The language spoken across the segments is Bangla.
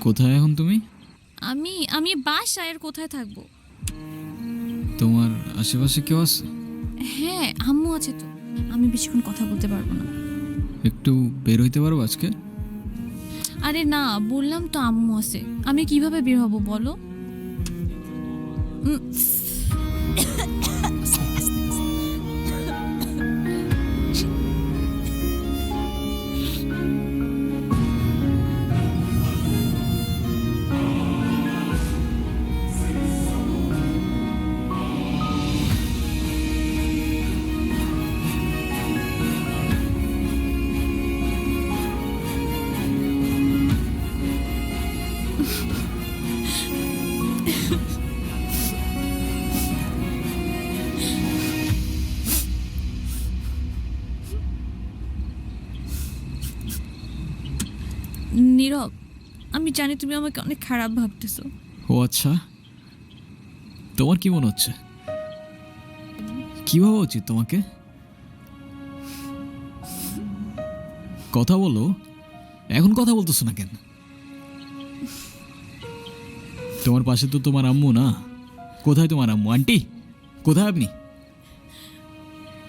কোথায় এখন তুমি? আমি আমি বাসায়, আর কোথায় থাকবো? তোমার আশেপাশে কেউ আছে? হ্যাঁ, আম্মু আছে তো। আমি বেশিক্ষণ কথা বলতে পারবো না। একটু বের হইতে পারবো আজকে? আরে না, বললাম তো আম্মু আছে। আমি কিভাবে বের হব বলো? উম, নীরব, আমি জানি তুমি আমাকে অনেক খারাপ ভাবতেছো। ও আচ্ছা, তোমার কি মনে হচ্ছে? কি ভাবা উচিত তোমাকে? কথা বলো। এখন কথা বলতেছো না কেন? তোমার পাশে তো তোমার আম্মু না? কোথায় তোমার আম্মু? আন্টি কোথায় আপনি?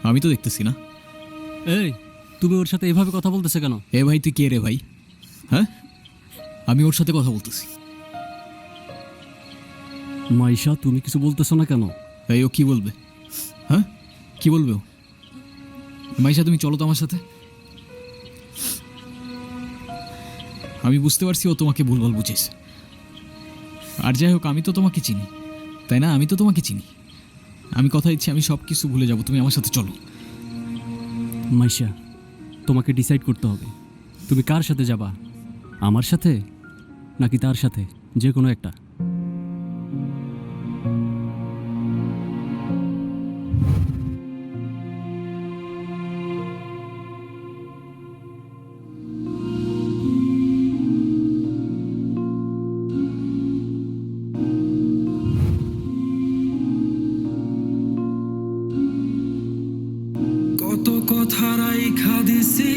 আমি তো দেখতেছি না। এই, তুমি ওর সাথে এভাবে কথা বলতেছে কেন? এ ভাই, তুই কে রে ভাই? হ্যাঁ, আমি ওর সাথে কথা বলতেছি। মাইশা, তুমি কিছু বলতেছো না কেন? এই, ও কি বলবে? হ্যাঁ, কি বলবে ও? মাইশা, তুমি চলো তো আমার সাথে। আমি বুঝতে পারছি ও তোমাকে ভুলভাল বুঝেছে। আর যাই হোক, আমি তো তোমাকে চিনি, তাই না? আমি তো তোমাকে চিনি। আমি কথা দিচ্ছি, আমি সব কিছু ভুলে যাব। তুমি আমার সাথে চলো। মাইশা, তোমাকে ডিসাইড করতে হবে তুমি কার সাথে যাবা, আমার সাথে নাকি তার সাথে, যে কোনো একটা। কত কথা রাইখা দিছি